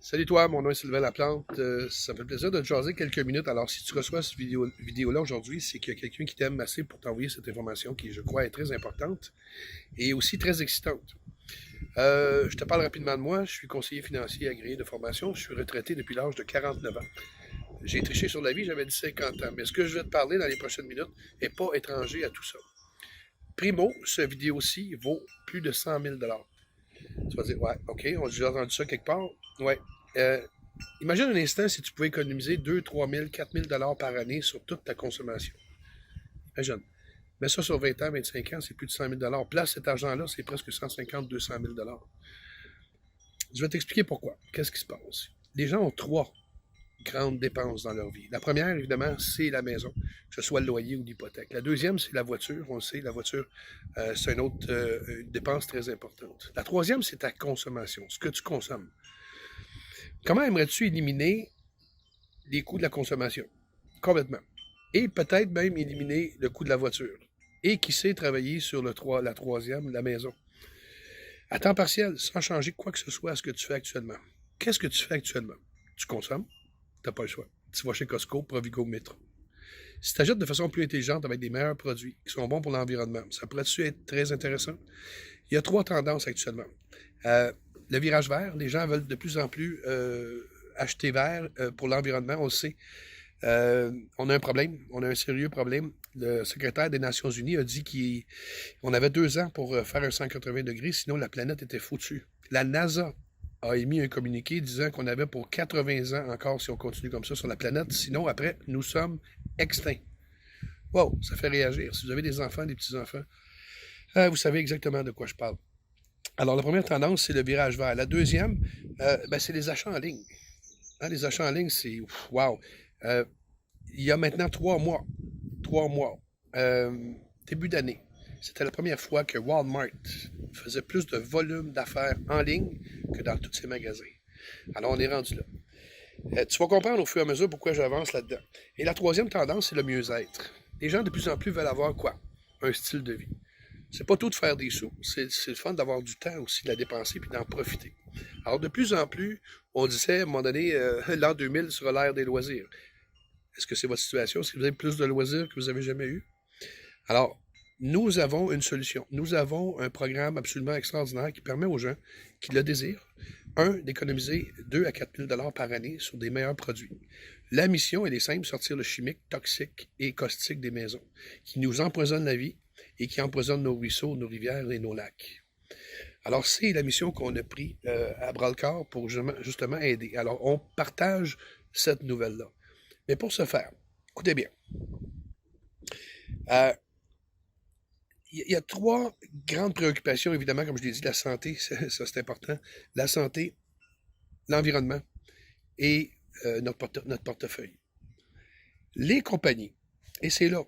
Salut toi, mon nom est Sylvain Laplante. Ça me fait plaisir de te jaser quelques minutes. Alors, si tu reçois cette vidéo-là aujourd'hui, c'est qu'il y a quelqu'un qui t'aime assez pour t'envoyer cette information qui, je crois, est très importante et aussi très excitante. Je te parle rapidement de moi. Je suis conseiller financier agréé de formation. Je suis retraité depuis l'âge de 49 ans. J'ai triché sur la vie, j'avais 50 ans. Mais ce que je vais te parler dans les prochaines minutes n'est pas étranger à tout ça. Primo, cette vidéo-ci vaut plus de 100 000 $. Tu vas dire, ouais, OK, on a déjà entendu ça quelque part. Ouais. Euh, Imagine un instant si tu pouvais économiser 2, 3 000, 4 000 $ par année sur toute ta consommation. Imagine. Mets ça sur 20 ans, 25 ans, c'est plus de 100 000 $. Place cet argent-là, c'est presque 150, 200 000 $. Je vais t'expliquer pourquoi. Qu'est-ce qui se passe? Les gens ont trois grandes dépenses dans leur vie. La première, évidemment, c'est la maison, que ce soit le loyer ou l'hypothèque. La deuxième, c'est la voiture. On le sait, la voiture, c'est une autre dépense très importante. La troisième, c'est ta consommation, ce que tu consommes. Comment aimerais-tu éliminer les coûts de la consommation? Complètement. Et peut-être même éliminer le coût de la voiture. Et qui sait travailler sur la troisième, la maison. À temps partiel, sans changer quoi que ce soit à ce que tu fais actuellement. Qu'est-ce que tu fais actuellement? Tu consommes? Tu n'as pas le choix. Tu vas chez Costco, Provigo, Metro. Si tu achètes de façon plus intelligente avec des meilleurs produits qui sont bons pour l'environnement, ça pourrait-tu être très intéressant? Il y a trois tendances actuellement. Le virage vert, les gens veulent de plus en plus acheter vert pour l'environnement, on le sait. On a un problème, on a un sérieux problème. Le secrétaire des Nations Unies a dit qu'on avait 2 ans pour faire un 180 degrés, sinon la planète était foutue. La NASA a émis un communiqué disant qu'on avait pour 80 ans encore si on continue comme ça sur la planète, sinon après, nous sommes extincts. Wow, ça fait réagir. Si vous avez des enfants, des petits-enfants, vous savez exactement de quoi je parle. Alors, la première tendance, c'est le virage vert. La deuxième, c'est les achats en ligne. Hein, les achats en ligne, c'est wow. Euh, il y a maintenant 3 mois, 3 mois, début d'année, c'était la première fois que Walmart faisait plus de volume d'affaires en ligne que dans tous ses magasins. Alors, on est rendu là. Tu vas comprendre au fur et à mesure pourquoi j'avance là-dedans. Et la troisième tendance, c'est le mieux-être. Les gens de plus en plus veulent avoir quoi? Un style de vie. C'est pas tout de faire des sous, c'est le fun d'avoir du temps aussi, de la dépenser puis d'en profiter. Alors, de plus en plus, on disait à un moment donné, l'an 2000 sera l'ère des loisirs. Est-ce que c'est votre situation? Est-ce que vous avez plus de loisirs que vous avez jamais eu? Alors, nous avons une solution. Nous avons un programme absolument extraordinaire qui permet aux gens qui le désirent, d'économiser 2 à 4 000 $ par année sur des meilleurs produits. La mission, elle est simple, sortir le chimique, toxique et caustique des maisons, qui nous empoisonne la vie et qui empoisonne nos ruisseaux, nos rivières et nos lacs. Alors, c'est la mission qu'on a pris à bras-le-corps pour justement aider. Alors, on partage cette nouvelle-là. Mais pour ce faire, écoutez bien, euh, il y a trois grandes préoccupations, évidemment, comme je l'ai dit, la santé, ça c'est important, la santé, l'environnement et notre portefeuille. Les compagnies, et c'est là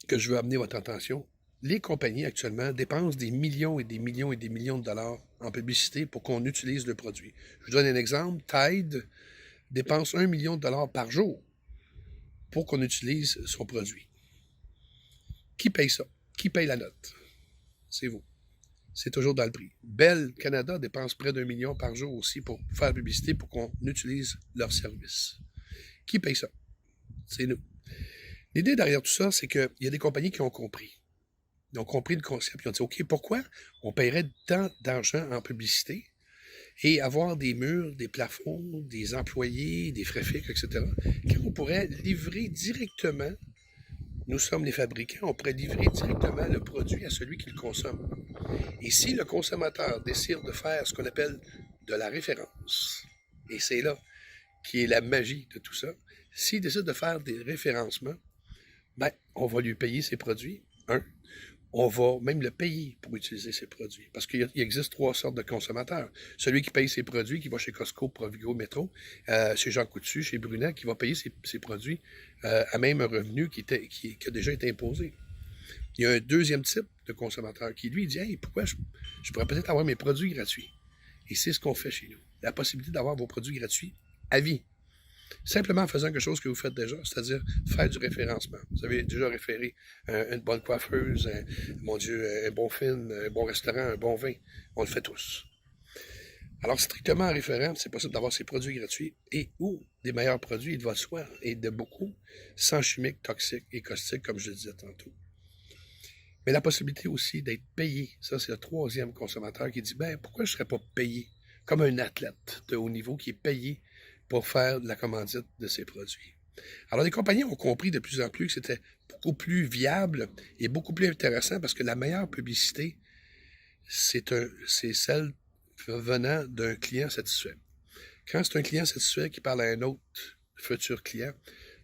que je veux amener votre attention, les compagnies actuellement dépensent des millions et des millions et des millions de dollars en publicité pour qu'on utilise le produit. Je vous donne un exemple, Tide dépense 1 million de dollars par jour pour qu'on utilise son produit. Qui paye ça? Qui paye la note? C'est vous. C'est toujours dans le prix. Bell Canada dépense près d'1 million par jour aussi pour faire publicité pour qu'on utilise leur service. Qui paye ça? C'est nous. L'idée derrière tout ça, c'est qu'il y a des compagnies qui ont compris. Ils ont compris le concept. Ils ont dit, OK, pourquoi on paierait tant d'argent en publicité et avoir des murs, des plafonds, des employés, des frais fixes, etc., quand on pourrait livrer directement, nous sommes les fabricants, on pourrait livrer directement le produit à celui qui le consomme. Et si le consommateur décide de faire ce qu'on appelle de la référence, et c'est là qui est la magie de tout ça, s'il décide de faire des référencements, ben, on va lui payer ses produits, on va même le payer pour utiliser ses produits. Parce qu'il existe 3 sortes de consommateurs. Celui qui paye ses produits, qui va chez Costco, Provigo, Metro, chez Jean Coutu, chez Brunet, qui va payer ses produits à même un revenu qui a déjà été imposé. Il y a un deuxième type de consommateur qui, lui, dit « Hey, pourquoi je pourrais peut-être avoir mes produits gratuits? » Et c'est ce qu'on fait chez nous. La possibilité d'avoir vos produits gratuits à vie. Simplement en faisant quelque chose que vous faites déjà, c'est-à-dire faire du référencement. Vous avez déjà référé une bonne coiffeuse, mon Dieu, un bon film, un bon restaurant, un bon vin. On le fait tous. Alors, strictement en référent, c'est possible d'avoir ces produits gratuits et ou des meilleurs produits, il va de soi, et de beaucoup, sans chimiques, toxiques et caustiques, comme je le disais tantôt. Mais la possibilité aussi d'être payé, ça c'est le troisième consommateur qui dit, ben pourquoi je ne serais pas payé comme un athlète de haut niveau qui est payé pour faire de la commandite de ses produits. Alors les compagnies ont compris de plus en plus que c'était beaucoup plus viable et beaucoup plus intéressant parce que la meilleure publicité, c'est celle venant d'un client satisfait. Quand c'est un client satisfait qui parle à un autre futur client,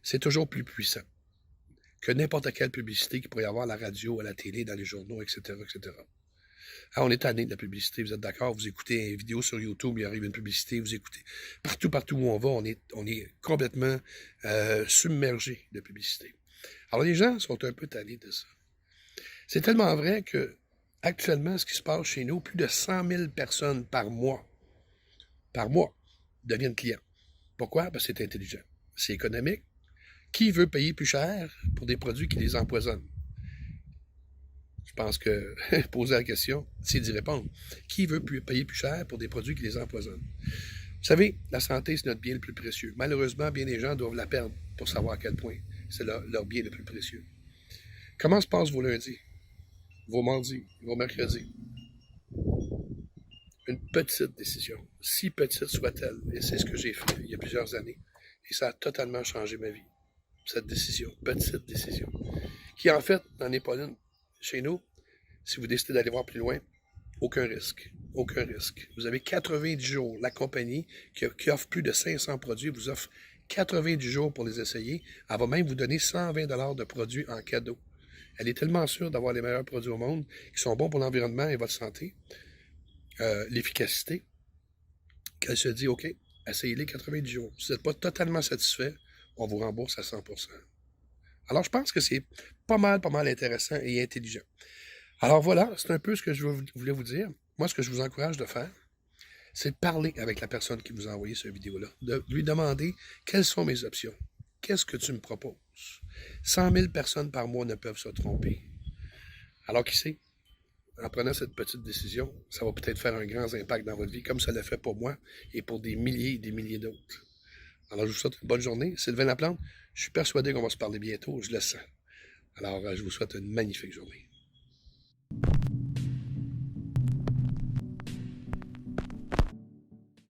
c'est toujours plus puissant que n'importe quelle publicité qu'il pourrait y avoir à la radio, à la télé, dans les journaux, etc., etc. Ah, on est tanné de la publicité, vous êtes d'accord? Vous écoutez une vidéo sur YouTube, il arrive une publicité, vous écoutez. Partout où on va, on est complètement submergé de publicité. Alors, les gens sont un peu tannés de ça. C'est tellement vrai que, actuellement, ce qui se passe chez nous, plus de 100 000 personnes par mois, deviennent clients. Pourquoi? Parce que c'est intelligent. C'est économique. Qui veut payer plus cher pour des produits qui les empoisonnent? Je pense que poser la question, c'est d'y répondre. Qui veut payer plus cher pour des produits qui les empoisonnent? Vous savez, la santé, c'est notre bien le plus précieux. Malheureusement, bien des gens doivent la perdre pour savoir à quel point c'est leur bien le plus précieux. Comment se passent vos lundis, vos mardis, vos mercredis? Une petite décision, si petite soit-elle, et c'est ce que j'ai fait il y a plusieurs années, et ça a totalement changé ma vie. Cette décision, petite décision, qui en fait n'en est pas une. Chez nous, si vous décidez d'aller voir plus loin, aucun risque. Aucun risque. Vous avez 90 jours. La compagnie qui offre plus de 500 produits vous offre 90 jours pour les essayer. Elle va même vous donner 120 $ de produits en cadeau. Elle est tellement sûre d'avoir les meilleurs produits au monde, qui sont bons pour l'environnement et votre santé, l'efficacité, qu'elle se dit, OK, essayez-les 90 jours. Si vous n'êtes pas totalement satisfait, on vous rembourse à 100%. Alors, je pense que c'est pas mal intéressant et intelligent. Alors voilà, c'est un peu ce que je voulais vous dire. Moi, ce que je vous encourage de faire, c'est de parler avec la personne qui vous a envoyé cette vidéo-là, de lui demander quelles sont mes options. Qu'est-ce que tu me proposes? 100 000 personnes par mois ne peuvent se tromper. Alors, qui sait? En prenant cette petite décision, ça va peut-être faire un grand impact dans votre vie, comme ça l'a fait pour moi et pour des milliers et des milliers d'autres. Alors, je vous souhaite une bonne journée. Sylvain Laplante, je suis persuadé qu'on va se parler bientôt, je le sens. Alors, je vous souhaite une magnifique journée.